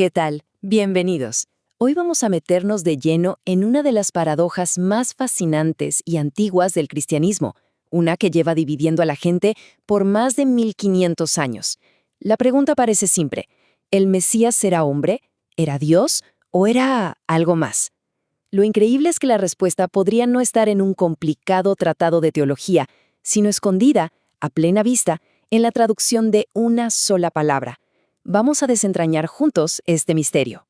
¿Qué tal? Bienvenidos. Hoy vamos a meternos de lleno en una de las paradojas más fascinantes y antiguas del cristianismo, una que lleva dividiendo a la gente por más de 1500 años. La pregunta parece simple: ¿el Mesías será hombre? ¿Era Dios? ¿O era algo más? Lo increíble es que la respuesta podría no estar en un complicado tratado de teología, sino escondida, a plena vista, en la traducción de una sola palabra. Vamos a desentrañar juntos este misterio.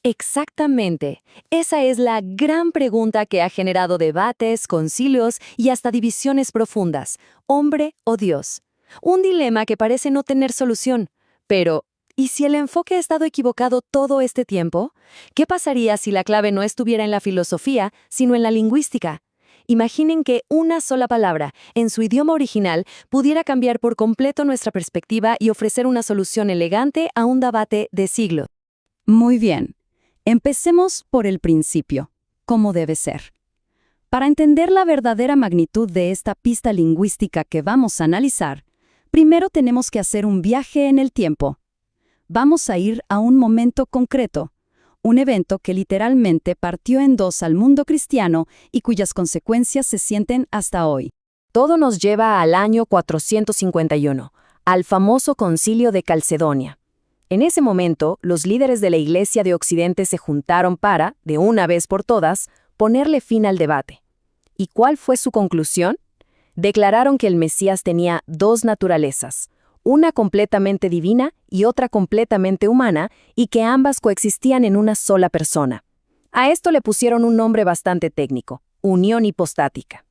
Exactamente. Esa es la gran pregunta que ha generado debates, concilios y hasta divisiones profundas. ¿Hombre o Dios? Un dilema que parece no tener solución. Pero, ¿y si el enfoque ha estado equivocado todo este tiempo? ¿Qué pasaría si la clave no estuviera en la filosofía, sino en la lingüística? Imaginen que una sola palabra, en su idioma original, pudiera cambiar por completo nuestra perspectiva y ofrecer una solución elegante a un debate de siglos. Muy bien. Empecemos por el principio, ¿cómo debe ser? Para entender la verdadera magnitud de esta pista lingüística que vamos a analizar, primero tenemos que hacer un viaje en el tiempo. Vamos a ir a un momento concreto, un evento que literalmente partió en dos al mundo cristiano y cuyas consecuencias se sienten hasta hoy. Todo nos lleva al año 451, al famoso Concilio de Calcedonia. En ese momento, los líderes de la Iglesia de Occidente se juntaron para, de una vez por todas, ponerle fin al debate. ¿Y cuál fue su conclusión? Declararon que el Mesías tenía dos naturalezas, una completamente divina y otra completamente humana, y que ambas coexistían en una sola persona. A esto le pusieron un nombre bastante técnico: unión hipostática.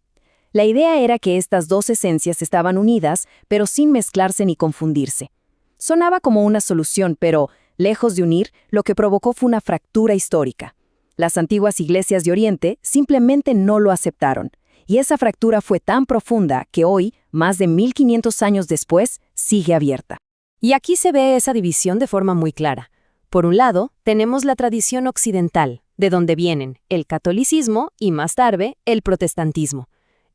La idea era que estas dos esencias estaban unidas, pero sin mezclarse ni confundirse. Sonaba como una solución, pero, lejos de unir, lo que provocó fue una fractura histórica. Las antiguas iglesias de Oriente simplemente no lo aceptaron, y esa fractura fue tan profunda que hoy, más de 1500 años después, sigue abierta. Y aquí se ve esa división de forma muy clara. Por un lado, tenemos la tradición occidental, de donde vienen el catolicismo y, más tarde, el protestantismo.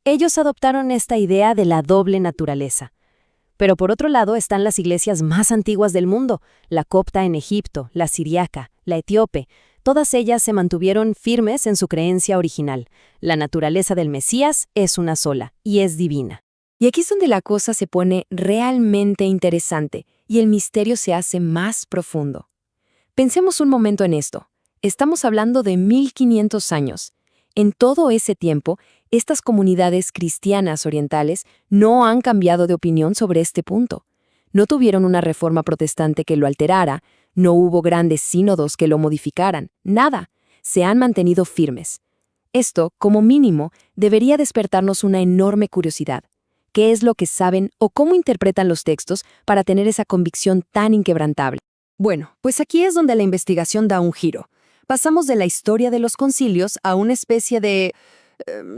Ellos adoptaron esta idea de la doble naturaleza. Pero por otro lado están las iglesias más antiguas del mundo, la copta en Egipto, la siriaca, la etíope. Todas ellas se mantuvieron firmes en su creencia original. La naturaleza del Mesías es una sola, y es divina. Y aquí es donde la cosa se pone realmente interesante, y el misterio se hace más profundo. Pensemos un momento en esto. Estamos hablando de 1500 años. En todo ese tiempo, estas comunidades cristianas orientales no han cambiado de opinión sobre este punto. No tuvieron una reforma protestante que lo alterara, no hubo grandes sínodos que lo modificaran, nada. Se han mantenido firmes. Esto, como mínimo, debería despertarnos una enorme curiosidad. ¿Qué es lo que saben o cómo interpretan los textos para tener esa convicción tan inquebrantable? Bueno, pues aquí es donde la investigación da un giro. Pasamos de la historia de los concilios a una especie de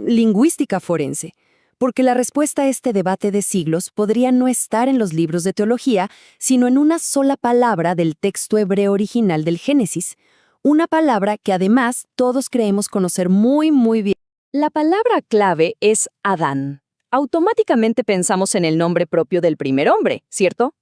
lingüística forense, porque la respuesta a este debate de siglos podría no estar en los libros de teología, sino en una sola palabra del texto hebreo original del Génesis, una palabra que además todos creemos conocer muy bien. La palabra clave es Adán. Automáticamente pensamos en el nombre propio del primer hombre, ¿cierto?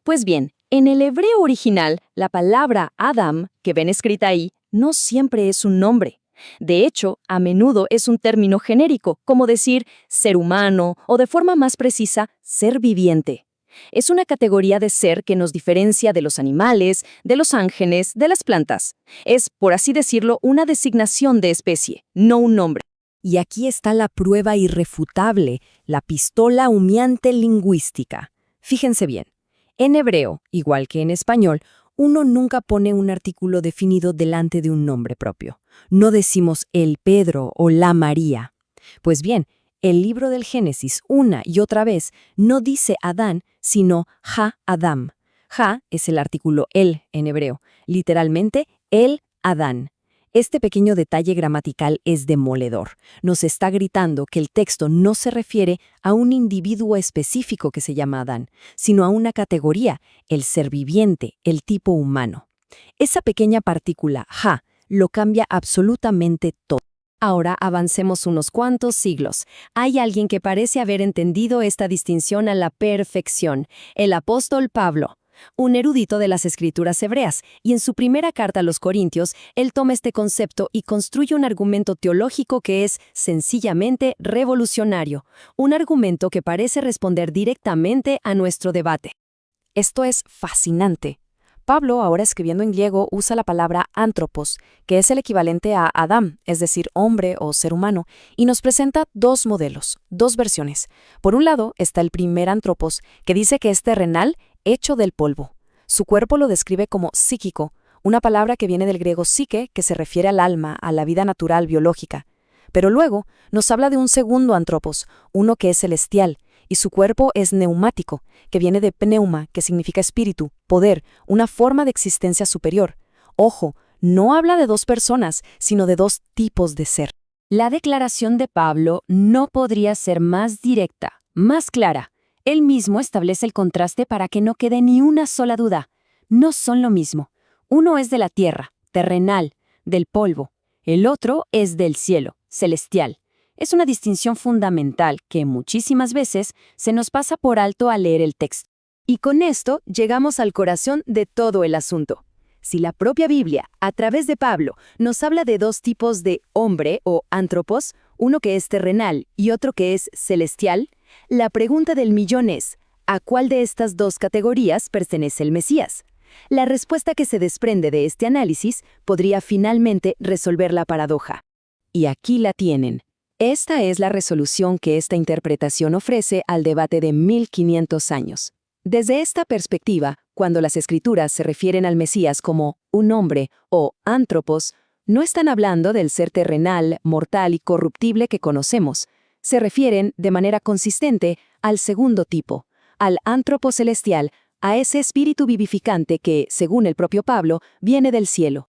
Pues bien, en el hebreo original, la palabra Adam, que ven escrita ahí, no siempre es un nombre. De hecho, a menudo es un término genérico, como decir ser humano o, de forma más precisa, ser viviente. Es una categoría de ser que nos diferencia de los animales, de los ángeles, de las plantas. Es, por así decirlo, una designación de especie, no un nombre. Y aquí está la prueba irrefutable, la pistola humeante lingüística. Fíjense bien, en hebreo, igual que en español, uno nunca pone un artículo definido delante de un nombre propio. No decimos el Pedro o la María. Pues bien, el libro del Génesis una y otra vez no dice Adán, sino Ha-Adam. Ha es el artículo el en hebreo, literalmente el Adán. Este pequeño detalle gramatical es demoledor. Nos está gritando que el texto no se refiere a un individuo específico que se llama Adán, sino a una categoría, el ser viviente, el tipo humano. Esa pequeña partícula, ha, lo cambia absolutamente todo. Ahora avancemos unos cuantos siglos. Hay alguien que parece haber entendido esta distinción a la perfección, el apóstol Pablo. un erudito de las escrituras hebreas, y en su primera carta a los Corintios, él toma este concepto y construye un argumento teológico que es sencillamente revolucionario, un argumento que parece responder directamente a nuestro debate. Esto es fascinante. Pablo, ahora escribiendo en griego, usa la palabra antropos, que es el equivalente a Adam, es decir, hombre o ser humano, y nos presenta dos modelos, dos versiones. Por un lado está el primer antropos, que dice que es terrenal, hecho del polvo. Su cuerpo lo describe como psíquico, una palabra que viene del griego psique, que se refiere al alma, a la vida natural biológica. Pero luego nos habla de un segundo antropos, uno que es celestial, y su cuerpo es neumático, que viene de pneuma, que significa espíritu, poder, una forma de existencia superior. Ojo, no habla de dos personas, sino de dos tipos de ser. La declaración de Pablo no podría ser más directa, más clara. Él mismo establece el contraste para que no quede ni una sola duda. No son lo mismo. Uno es de la tierra, terrenal, del polvo. El otro es del cielo, celestial. Es una distinción fundamental que muchísimas veces se nos pasa por alto al leer el texto. Y con esto llegamos al corazón de todo el asunto. Si la propia Biblia, a través de Pablo, nos habla de dos tipos de hombre o antropos, uno que es terrenal y otro que es celestial, la pregunta del millón es, ¿a cuál de estas dos categorías pertenece el Mesías? La respuesta que se desprende de este análisis podría finalmente resolver la paradoja. Y aquí la tienen. Esta es la resolución que esta interpretación ofrece al debate de 1500 años. Desde esta perspectiva, cuando las Escrituras se refieren al Mesías como un hombre o antropos, no están hablando del ser terrenal, mortal y corruptible que conocemos. Se refieren, de manera consistente, al segundo tipo, al antropo celestial, a ese espíritu vivificante que, según el propio Pablo, viene del cielo.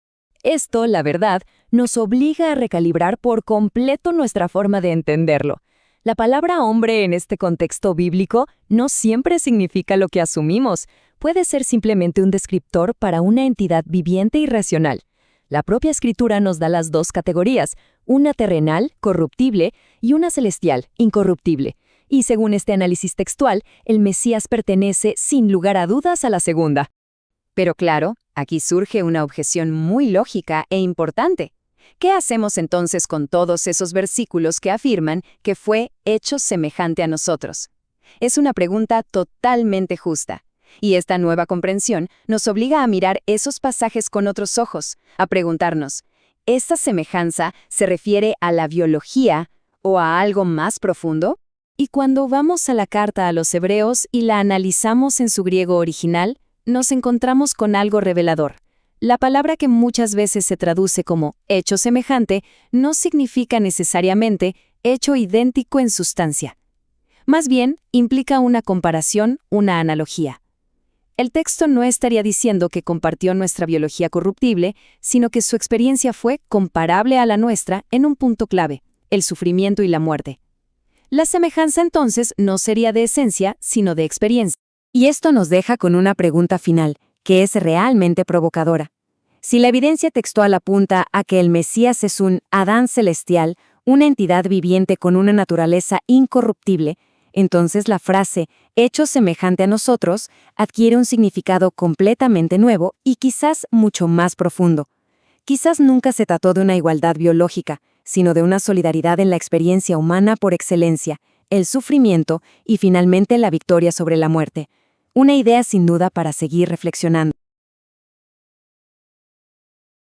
Esto, la verdad, nos obliga a recalibrar por completo nuestra forma de entenderlo. La palabra hombre en este contexto bíblico no siempre significa lo que asumimos. Puede ser simplemente un descriptor para una entidad viviente y racional. La propia Escritura nos da las dos categorías, una terrenal, corruptible, y una celestial, incorruptible. Y según este análisis textual, el Mesías pertenece sin lugar a dudas a la segunda. Pero claro, aquí surge una objeción muy lógica e importante. ¿Qué hacemos entonces con todos esos versículos que afirman que fue hecho semejante a nosotros? Es una pregunta totalmente justa. Y esta nueva comprensión nos obliga a mirar esos pasajes con otros ojos, a preguntarnos, ¿esta semejanza se refiere a la biología o a algo más profundo? Y cuando vamos a la carta a los hebreos y la analizamos en su griego original, nos encontramos con algo revelador. La palabra que muchas veces se traduce como hecho semejante no significa necesariamente hecho idéntico en sustancia. Más bien, implica una comparación, una analogía. El texto no estaría diciendo que compartió nuestra biología corruptible, sino que su experiencia fue comparable a la nuestra en un punto clave, el sufrimiento y la muerte. La semejanza entonces no sería de esencia, sino de experiencia. Y esto nos deja con una pregunta final, que es realmente provocadora. Si la evidencia textual apunta a que el Mesías es un Adán celestial, una entidad viviente con una naturaleza incorruptible, entonces la frase «hecho semejante a nosotros» adquiere un significado completamente nuevo y quizás mucho más profundo. Quizás nunca se trató de una igualdad biológica, sino de una solidaridad en la experiencia humana por excelencia, el sufrimiento y finalmente la victoria sobre la muerte. Una idea sin duda para seguir reflexionando.